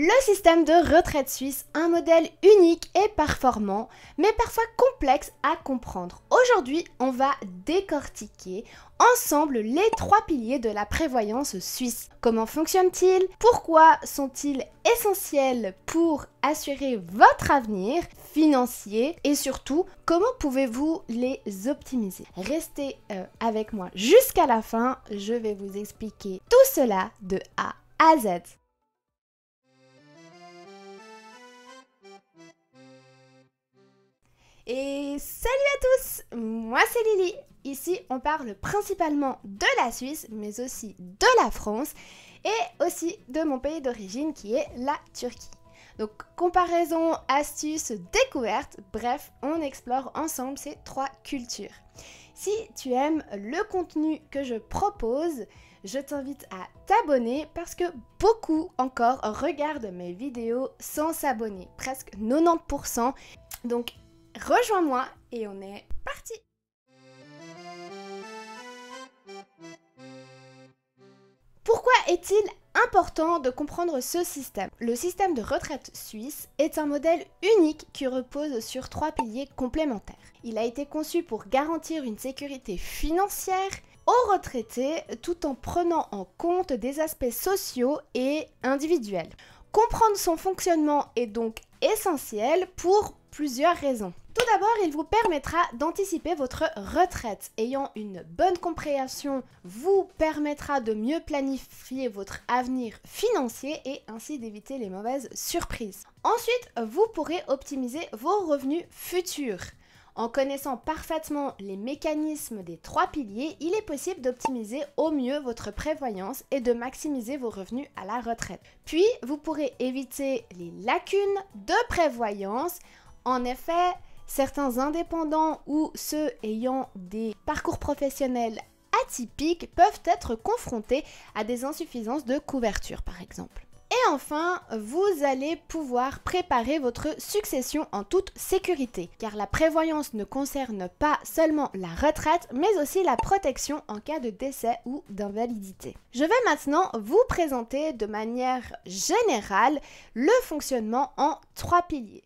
Le système de retraite suisse, un modèle unique et performant, mais parfois complexe à comprendre. Aujourd'hui, on va décortiquer ensemble les 3 piliers de la prévoyance suisse. Comment fonctionnent-ils? Pourquoi sont-ils essentiels pour assurer votre avenir financier? Et surtout, comment pouvez-vous les optimiser? Restez avec moi jusqu'à la fin, je vais vous expliquer tout cela de A à Z. Et salut à tous, moi c'est Lily. Ici on parle principalement de la Suisse, mais aussi de la France et aussi de mon pays d'origine qui est la Turquie. Donc comparaison, astuces, découvertes, bref, on explore ensemble ces 3 cultures. Si tu aimes le contenu que je propose, je t'invite à t'abonner parce que beaucoup encore regardent mes vidéos sans s'abonner, presque 90%. Donc rejoins-moi et on est parti! Pourquoi est-il important de comprendre ce système? Le système de retraite suisse est un modèle unique qui repose sur 3 piliers complémentaires. Il a été conçu pour garantir une sécurité financière aux retraités tout en prenant en compte des aspects sociaux et individuels. Comprendre son fonctionnement est donc essentiel pour plusieurs raisons. Tout d'abord, il vous permettra d'anticiper votre retraite. Ayant une bonne compréhension vous permettra de mieux planifier votre avenir financier et ainsi d'éviter les mauvaises surprises. Ensuite, vous pourrez optimiser vos revenus futurs. En connaissant parfaitement les mécanismes des 3 piliers, il est possible d'optimiser au mieux votre prévoyance et de maximiser vos revenus à la retraite. Puis, vous pourrez éviter les lacunes de prévoyance. En effet, certains indépendants ou ceux ayant des parcours professionnels atypiques peuvent être confrontés à des insuffisances de couverture, par exemple. Et enfin, vous allez pouvoir préparer votre succession en toute sécurité, car la prévoyance ne concerne pas seulement la retraite, mais aussi la protection en cas de décès ou d'invalidité. Je vais maintenant vous présenter de manière générale le fonctionnement en 3 piliers.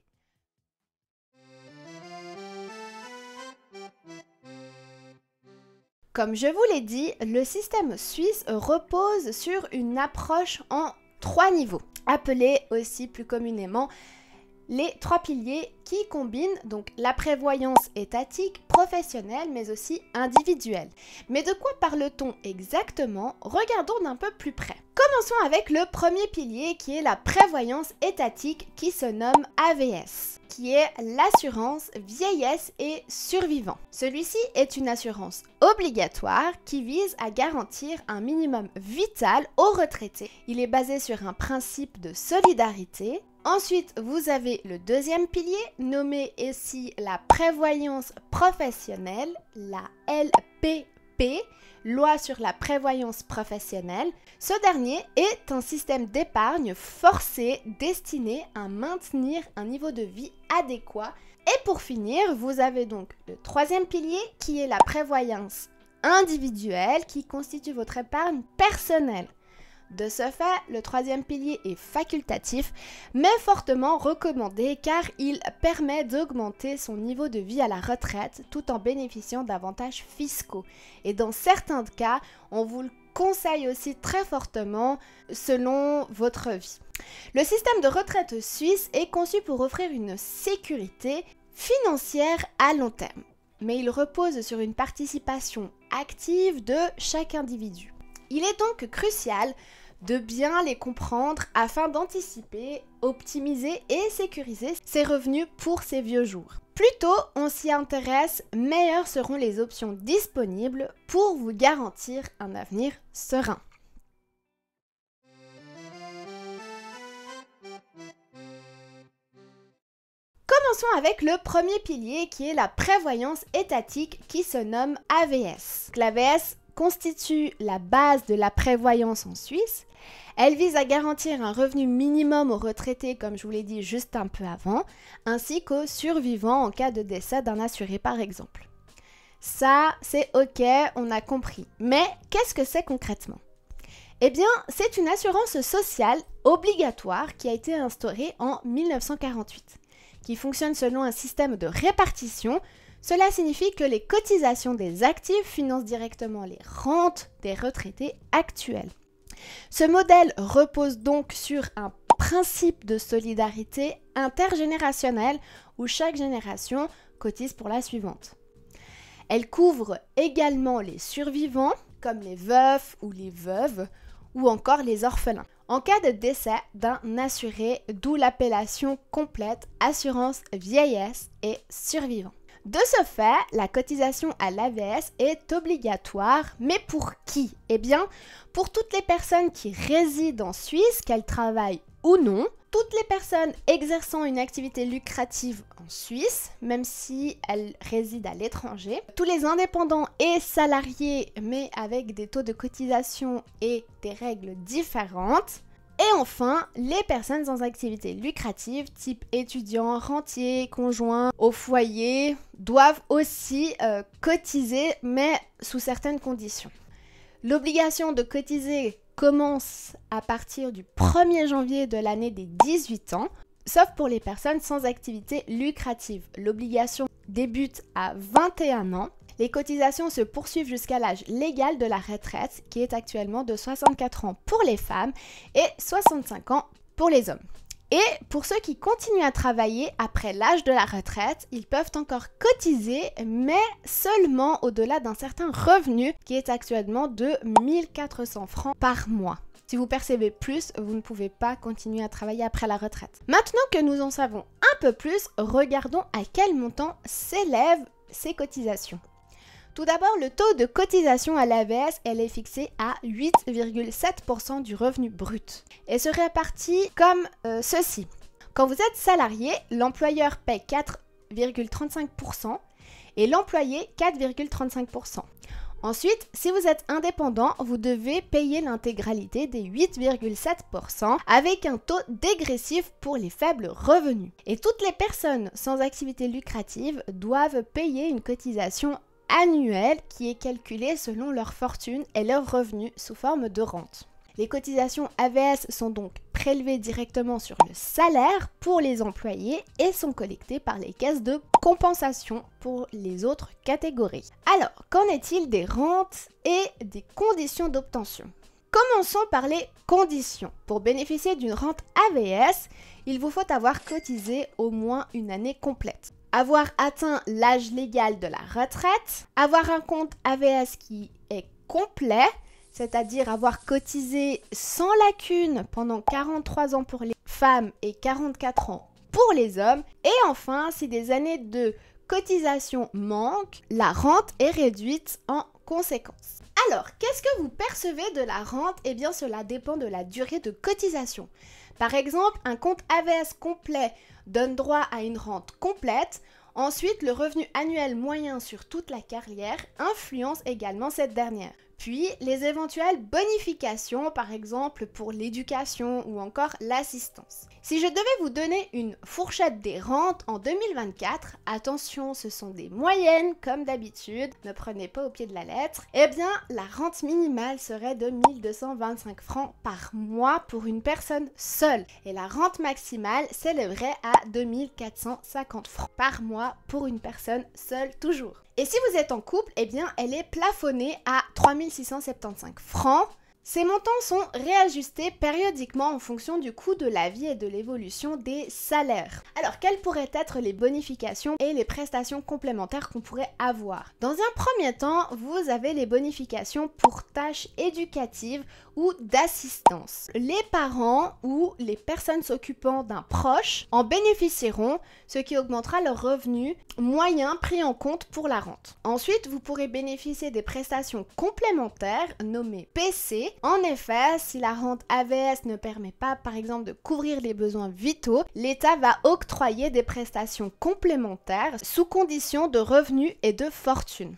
Comme je vous l'ai dit, le système suisse repose sur une approche en 3 niveaux, appelés aussi plus communément les 3 piliers qui combinent donc la prévoyance étatique, professionnelle, mais aussi individuelle. Mais de quoi parle-t-on exactement? Regardons d'un peu plus près. Commençons avec le premier pilier qui est la prévoyance étatique qui se nomme AVS, qui est l'assurance vieillesse et survivant. Celui-ci est une assurance obligatoire qui vise à garantir un minimum vital aux retraités. Il est basé sur un principe de solidarité. Ensuite, vous avez le deuxième pilier, nommé ici la prévoyance professionnelle, la LPP, loi sur la prévoyance professionnelle. Ce dernier est un système d'épargne forcé destiné à maintenir un niveau de vie adéquat. Et pour finir, vous avez donc le troisième pilier qui est la prévoyance individuelle qui constitue votre épargne personnelle. De ce fait, le troisième pilier est facultatif, mais fortement recommandé car il permet d'augmenter son niveau de vie à la retraite tout en bénéficiant d'avantages fiscaux. Et dans certains cas, on vous le conseille aussi très fortement selon votre vie. Le système de retraite suisse est conçu pour offrir une sécurité financière à long terme, mais il repose sur une participation active de chaque individu. Il est donc crucial de bien les comprendre afin d'anticiper, optimiser et sécuriser ses revenus pour ses vieux jours. Plus tôt on s'y intéresse, meilleures seront les options disponibles pour vous garantir un avenir serein. Commençons avec le premier pilier qui est la prévoyance étatique qui se nomme AVS. L'AVS constitue la base de la prévoyance en Suisse. Elle vise à garantir un revenu minimum aux retraités, comme je vous l'ai dit juste un peu avant, ainsi qu'aux survivants en cas de décès d'un assuré par exemple. Ça, c'est ok, on a compris. Mais qu'est-ce que c'est concrètement? Eh bien, c'est une assurance sociale obligatoire qui a été instaurée en 1948, qui fonctionne selon un système de répartition. Cela signifie que les cotisations des actifs financent directement les rentes des retraités actuels. Ce modèle repose donc sur un principe de solidarité intergénérationnelle où chaque génération cotise pour la suivante. Elle couvre également les survivants, comme les veufs ou les veuves, ou encore les orphelins, en cas de décès d'un assuré, d'où l'appellation complète assurance vieillesse et survivant. De ce fait, la cotisation à l'AVS est obligatoire, mais pour qui? Eh bien, pour toutes les personnes qui résident en Suisse, qu'elles travaillent ou non, toutes les personnes exerçant une activité lucrative en Suisse, même si elles résident à l'étranger, tous les indépendants et salariés, mais avec des taux de cotisation et des règles différentes, et enfin, les personnes sans activité lucrative, type étudiants, rentiers, conjoints, au foyer, doivent aussi cotiser, mais sous certaines conditions. L'obligation de cotiser commence à partir du 1er janvier de l'année des 18 ans, sauf pour les personnes sans activité lucrative. L'obligation débute à 21 ans. Les cotisations se poursuivent jusqu'à l'âge légal de la retraite, qui est actuellement de 64 ans pour les femmes et 65 ans pour les hommes. Et pour ceux qui continuent à travailler après l'âge de la retraite, ils peuvent encore cotiser, mais seulement au-delà d'un certain revenu qui est actuellement de 1400 francs par mois. Si vous percevez plus, vous ne pouvez pas continuer à travailler après la retraite. Maintenant que nous en savons un peu plus, regardons à quel montant s'élèvent ces cotisations. Tout d'abord, le taux de cotisation à l'AVS, elle est fixée à 8,7% du revenu brut et se répartit comme ceci. Quand vous êtes salarié, l'employeur paie 4,35% et l'employé 4,35%. Ensuite, si vous êtes indépendant, vous devez payer l'intégralité des 8,7% avec un taux dégressif pour les faibles revenus. Et toutes les personnes sans activité lucrative doivent payer une cotisation annuelle qui est calculée selon leur fortune et leurs revenus sous forme de rente. Les cotisations AVS sont donc prélevées directement sur le salaire pour les employés et sont collectées par les caisses de compensation pour les autres catégories. Alors, qu'en est-il des rentes et des conditions d'obtention? Commençons par les conditions. Pour bénéficier d'une rente AVS, il vous faut avoir cotisé au moins une année complète, avoir atteint l'âge légal de la retraite, avoir un compte AVS qui est complet, c'est-à-dire avoir cotisé sans lacune pendant 43 ans pour les femmes et 44 ans pour les hommes, et enfin, si des années de cotisation manquent, la rente est réduite en conséquence. Alors, qu'est-ce que vous percevez de la rente? Eh bien, cela dépend de la durée de cotisation. Par exemple, un compte AVS complet donne droit à une rente complète. Ensuite, le revenu annuel moyen sur toute la carrière influence également cette dernière. Puis, les éventuelles bonifications, par exemple pour l'éducation ou encore l'assistance. Si je devais vous donner une fourchette des rentes en 2024, attention, ce sont des moyennes comme d'habitude, ne prenez pas au pied de la lettre, eh bien, la rente minimale serait de 1225 francs par mois pour une personne seule. Et la rente maximale s'élèverait à 2450 francs par mois pour une personne seule toujours. Et si vous êtes en couple, eh bien, elle est plafonnée à 3675 francs. Ces montants sont réajustés périodiquement en fonction du coût de la vie et de l'évolution des salaires. Alors, quelles pourraient être les bonifications et les prestations complémentaires qu'on pourrait avoir? Dans un premier temps, vous avez les bonifications pour tâches éducatives ou d'assistance. Les parents ou les personnes s'occupant d'un proche en bénéficieront, ce qui augmentera leur revenu moyen pris en compte pour la rente. Ensuite, vous pourrez bénéficier des prestations complémentaires nommées PC. En effet, si la rente AVS ne permet pas, par exemple, de couvrir les besoins vitaux, l'État va octroyer des prestations complémentaires sous condition de revenus et de fortune.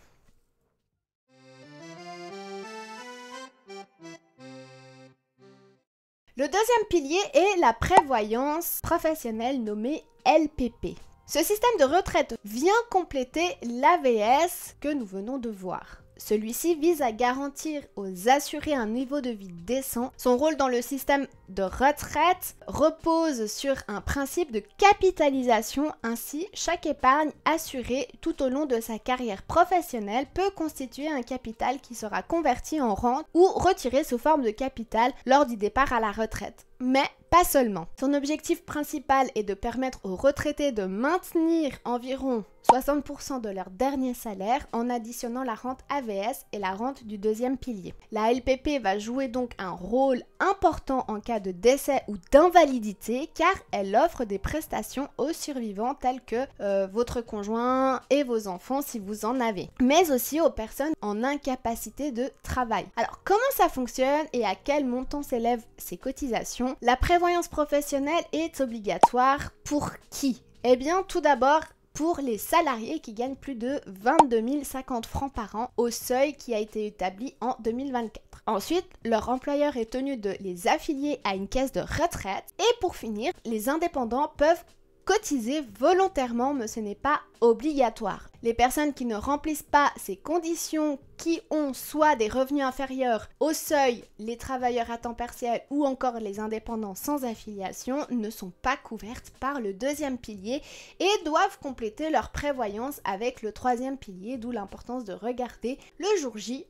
Le deuxième pilier est la prévoyance professionnelle nommée LPP. Ce système de retraite vient compléter l'AVS que nous venons de voir. Celui-ci vise à garantir aux assurés un niveau de vie décent. Son rôle dans le système de retraite repose sur un principe de capitalisation. Ainsi, chaque épargne assurée tout au long de sa carrière professionnelle peut constituer un capital qui sera converti en rente ou retiré sous forme de capital lors du départ à la retraite. Mais pas seulement. Son objectif principal est de permettre aux retraités de maintenir environ 60% de leur dernier salaire en additionnant la rente AVS et la rente du deuxième pilier. La LPP va jouer donc un rôle important en cas de décès ou d'invalidité car elle offre des prestations aux survivants tels que votre conjoint et vos enfants si vous en avez, mais aussi aux personnes en incapacité de travail. Alors comment ça fonctionne et à quel montant s'élèvent ces cotisations? La prévoyance professionnelle est obligatoire pour qui? Eh bien tout d'abord pour les salariés qui gagnent plus de 22 050 francs par an au seuil qui a été établi en 2024. Ensuite, leur employeur est tenu de les affilier à une caisse de retraite. Et pour finir, les indépendants peuvent cotiser volontairement, mais ce n'est pas obligatoire. Les personnes qui ne remplissent pas ces conditions, qui ont soit des revenus inférieurs au seuil, les travailleurs à temps partiel ou encore les indépendants sans affiliation, ne sont pas couvertes par le deuxième pilier et doivent compléter leur prévoyance avec le troisième pilier, d'où l'importance de regarder le jour J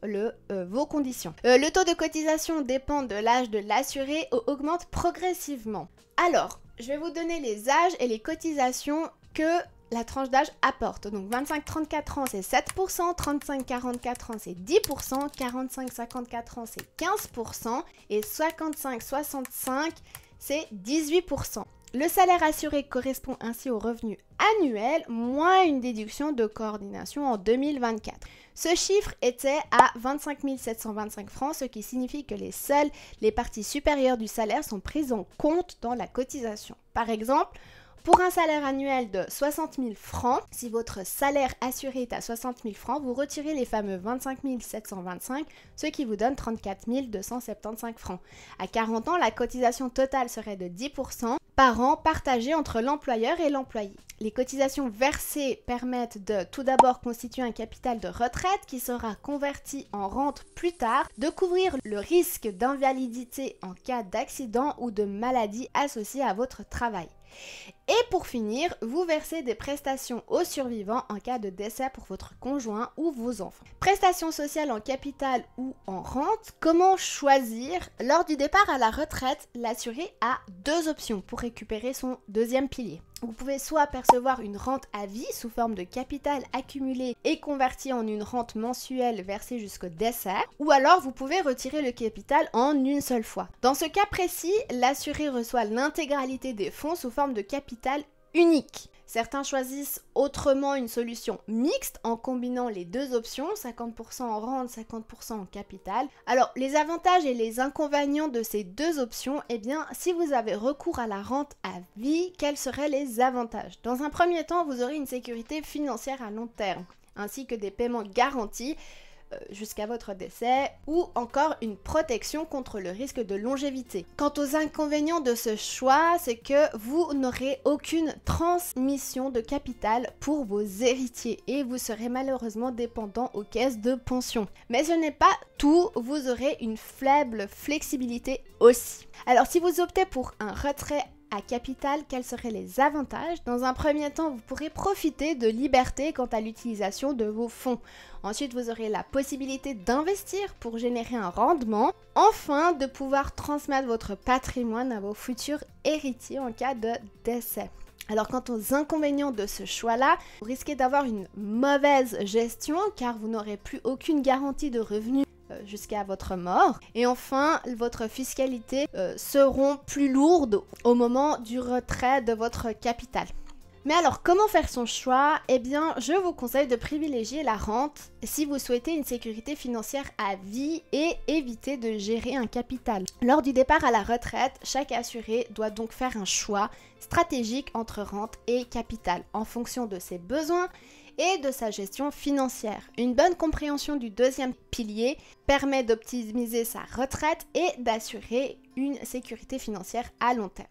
vos conditions. Le taux de cotisation dépend de l'âge de l'assuré et augmente progressivement. Alors, je vais vous donner les âges et les cotisations que la tranche d'âge apporte. Donc 25-34 ans c'est 7%, 35-44 ans c'est 10%, 45-54 ans c'est 15% et 55-65 c'est 18%. Le salaire assuré correspond ainsi au revenu annuel moins une déduction de coordination en 2024. Ce chiffre était à 25 725 francs, ce qui signifie que les parties supérieures du salaire sont prises en compte dans la cotisation. Par exemple, pour un salaire annuel de 60 000 francs, si votre salaire assuré est à 60 000 francs, vous retirez les fameux 25 725, ce qui vous donne 34 275 francs. À 40 ans, la cotisation totale serait de 10% par an partagée entre l'employeur et l'employé. Les cotisations versées permettent de tout d'abord constituer un capital de retraite qui sera converti en rente plus tard, de couvrir le risque d'invalidité en cas d'accident ou de maladie associée à votre travail. Et pour finir, vous versez des prestations aux survivants en cas de décès pour votre conjoint ou vos enfants. Prestations sociales en capital ou en rente, comment choisir? Lors du départ à la retraite, l'assuré a deux options pour récupérer son deuxième pilier. Vous pouvez soit percevoir une rente à vie sous forme de capital accumulé et converti en une rente mensuelle versée jusqu'au décès, ou alors vous pouvez retirer le capital en une seule fois. Dans ce cas précis, l'assuré reçoit l'intégralité des fonds sous forme de capital unique. Certains choisissent autrement une solution mixte en combinant les deux options, 50% en rente, 50% en capital. Alors, les avantages et les inconvénients de ces deux options, eh bien, si vous avez recours à la rente à vie, quels seraient les avantages? Dans un premier temps, vous aurez une sécurité financière à long terme, ainsi que des paiements garantis jusqu'à votre décès ou encore une protection contre le risque de longévité. Quant aux inconvénients de ce choix, c'est que vous n'aurez aucune transmission de capital pour vos héritiers et vous serez malheureusement dépendant aux caisses de pension. Mais ce n'est pas tout, vous aurez une faible flexibilité aussi. Alors si vous optez pour un retrait à capital, quels seraient les avantages? Dans un premier temps, vous pourrez profiter de liberté quant à l'utilisation de vos fonds. Ensuite, vous aurez la possibilité d'investir pour générer un rendement. Enfin, de pouvoir transmettre votre patrimoine à vos futurs héritiers en cas de décès. Alors quant aux inconvénients de ce choix-là, vous risquez d'avoir une mauvaise gestion car vous n'aurez plus aucune garantie de revenus jusqu'à votre mort. Et enfin, votre fiscalité seront plus lourdes au moment du retrait de votre capital. Mais alors, comment faire son choix? Eh bien, je vous conseille de privilégier la rente si vous souhaitez une sécurité financière à vie et éviter de gérer un capital. Lors du départ à la retraite, chaque assuré doit donc faire un choix stratégique entre rente et capital en fonction de ses besoins et de sa gestion financière. Une bonne compréhension du deuxième pilier permet d'optimiser sa retraite et d'assurer une sécurité financière à long terme.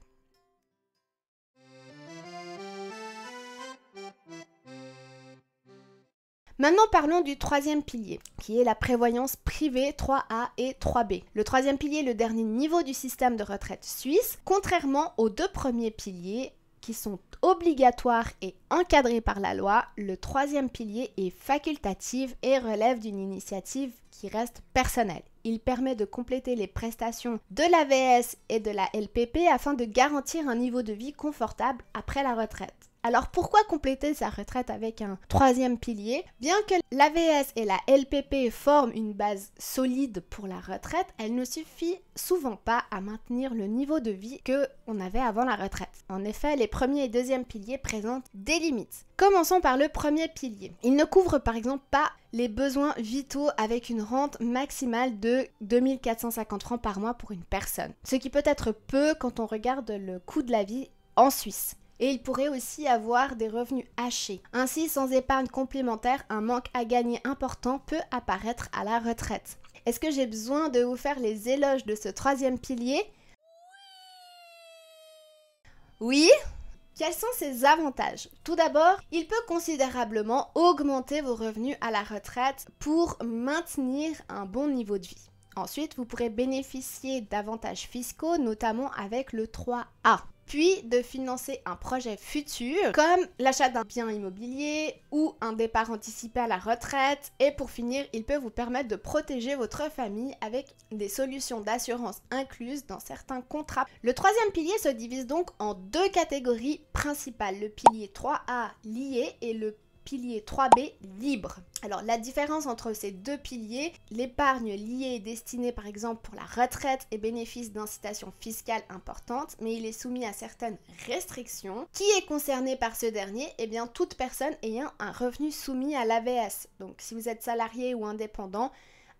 Maintenant, parlons du troisième pilier, qui est la prévoyance privée 3A et 3B. Le troisième pilier est le dernier niveau du système de retraite suisse. Contrairement aux deux premiers piliers, qui sont obligatoires et encadrés par la loi, le troisième pilier est facultatif et relève d'une initiative qui reste personnelle. Il permet de compléter les prestations de l'AVS et de la LPP afin de garantir un niveau de vie confortable après la retraite. Alors pourquoi compléter sa retraite avec un troisième pilier? Bien que l'AVS et la LPP forment une base solide pour la retraite, elle ne suffit souvent pas à maintenir le niveau de vie qu'on avait avant la retraite. En effet, les premiers et deuxièmes piliers présentent des limites. Commençons par le premier pilier. Il ne couvre par exemple pas les besoins vitaux avec une rente maximale de 2 450 francs par mois pour une personne. Ce qui peut être peu quand on regarde le coût de la vie en Suisse. Et il pourrait aussi avoir des revenus hachés. Ainsi, sans épargne complémentaire, un manque à gagner important peut apparaître à la retraite. Est-ce que j'ai besoin de vous faire les éloges de ce troisième pilier? Oui. Quels sont ses avantages? Tout d'abord, il peut considérablement augmenter vos revenus à la retraite pour maintenir un bon niveau de vie. Ensuite, vous pourrez bénéficier d'avantages fiscaux, notamment avec le 3A. Puis de financer un projet futur comme l'achat d'un bien immobilier ou un départ anticipé à la retraite. Et pour finir, il peut vous permettre de protéger votre famille avec des solutions d'assurance incluses dans certains contrats. Le troisième pilier se divise donc en deux catégories principales, le pilier 3A lié et le pilier 3B libre. Alors la différence entre ces deux piliers, l'épargne liée est destinée par exemple pour la retraite et bénéfice d'incitations fiscales importantes, mais il est soumis à certaines restrictions. Qui est concerné par ce dernier? Eh bien toute personne ayant un revenu soumis à l'AVS. Donc si vous êtes salarié ou indépendant,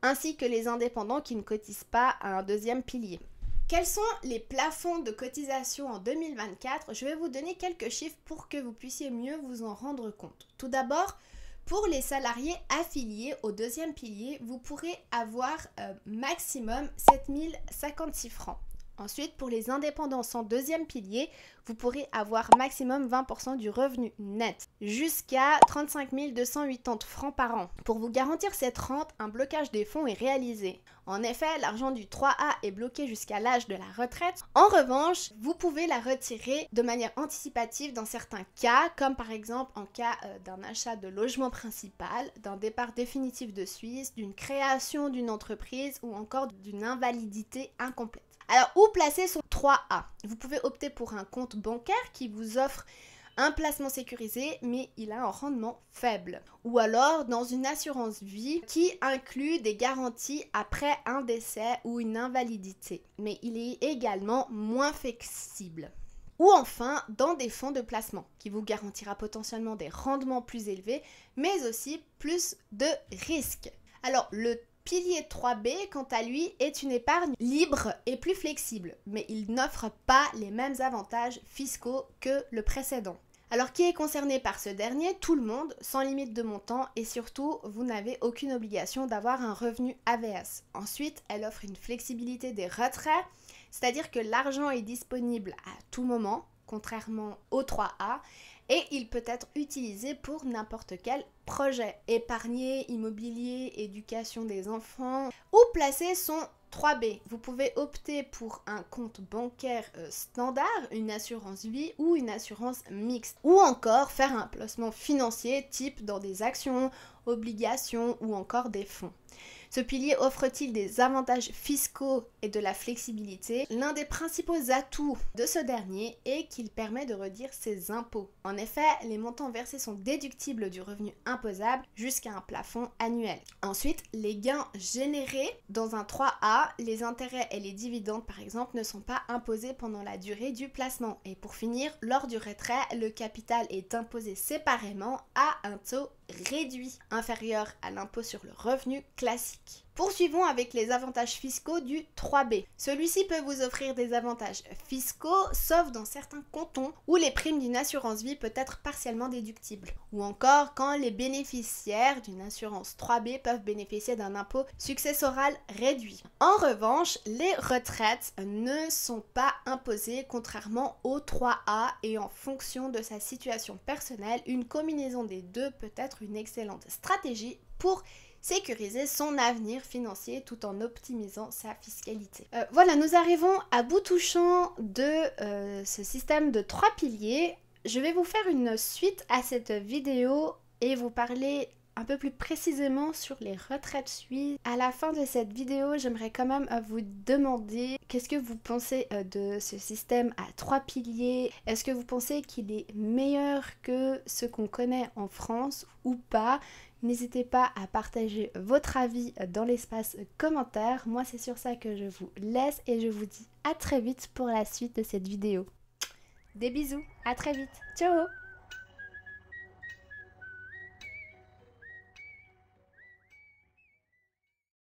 ainsi que les indépendants qui ne cotisent pas à un deuxième pilier. Quels sont les plafonds de cotisation en 2024? Je vais vous donner quelques chiffres pour que vous puissiez mieux vous en rendre compte. Tout d'abord, pour les salariés affiliés au deuxième pilier, vous pourrez avoir maximum 7056 francs. Ensuite, pour les indépendants sans deuxième pilier, vous pourrez avoir maximum 20% du revenu net, jusqu'à 35 280 francs par an. Pour vous garantir cette rente, un blocage des fonds est réalisé. En effet, l'argent du 3A est bloqué jusqu'à l'âge de la retraite. En revanche, vous pouvez la retirer de manière anticipative dans certains cas, comme par exemple en cas d'un achat de logement principal, d'un départ définitif de Suisse, d'une création d'une entreprise ou encore d'une invalidité incomplète. Alors, où placer son 3A? Vous pouvez opter pour un compte bancaire qui vous offre un placement sécurisé, mais il a un rendement faible. Ou alors dans une assurance vie qui inclut des garanties après un décès ou une invalidité, mais il est également moins flexible. Ou enfin dans des fonds de placement qui vous garantira potentiellement des rendements plus élevés, mais aussi plus de risques. Alors le pilier 3B, quant à lui, est une épargne libre et plus flexible, mais il n'offre pas les mêmes avantages fiscaux que le précédent. Alors qui est concerné par ce dernier? Tout le monde, sans limite de montant et surtout, vous n'avez aucune obligation d'avoir un revenu AVS. Ensuite, elle offre une flexibilité des retraits, c'est-à-dire que l'argent est disponible à tout moment, contrairement au 3A, et il peut être utilisé pour n'importe quel projet. Épargner, immobilier, éducation des enfants, ou placer son 3B. Vous pouvez opter pour un compte bancaire standard, une assurance vie ou une assurance mixte. Ou encore faire un placement financier type dans des actions, obligations ou encore des fonds. Ce pilier offre-t-il des avantages fiscaux et de la flexibilité? L'un des principaux atouts de ce dernier est qu'il permet de réduire ses impôts. En effet, les montants versés sont déductibles du revenu imposable jusqu'à un plafond annuel. Ensuite, les gains générés dans un 3A, les intérêts et les dividendes par exemple, ne sont pas imposés pendant la durée du placement. Et pour finir, lors du retrait, le capital est imposé séparément à un taux réduit, inférieur à l'impôt sur le revenu classique. Poursuivons avec les avantages fiscaux du 3B. Celui-ci peut vous offrir des avantages fiscaux, sauf dans certains cantons où les primes d'une assurance vie peuvent être partiellement déductibles. Ou encore quand les bénéficiaires d'une assurance 3B peuvent bénéficier d'un impôt successoral réduit. En revanche, les retraites ne sont pas imposées contrairement au 3A et en fonction de sa situation personnelle, une combinaison des deux peut être une excellente stratégie pour sécuriser son avenir financier tout en optimisant sa fiscalité. Voilà, nous arrivons à bout touchant de ce système de 3 piliers. Je vais vous faire une suite à cette vidéo et vous parler un peu plus précisément sur les retraites suisses. À la fin de cette vidéo, j'aimerais quand même vous demander qu'est-ce que vous pensez de ce système à 3 piliers. Est-ce que vous pensez qu'il est meilleur que ce qu'on connaît en France ou pas? N'hésitez pas à partager votre avis dans l'espace commentaire. Moi, c'est sur ça que je vous laisse et je vous dis à très vite pour la suite de cette vidéo. Des bisous, à très vite, ciao!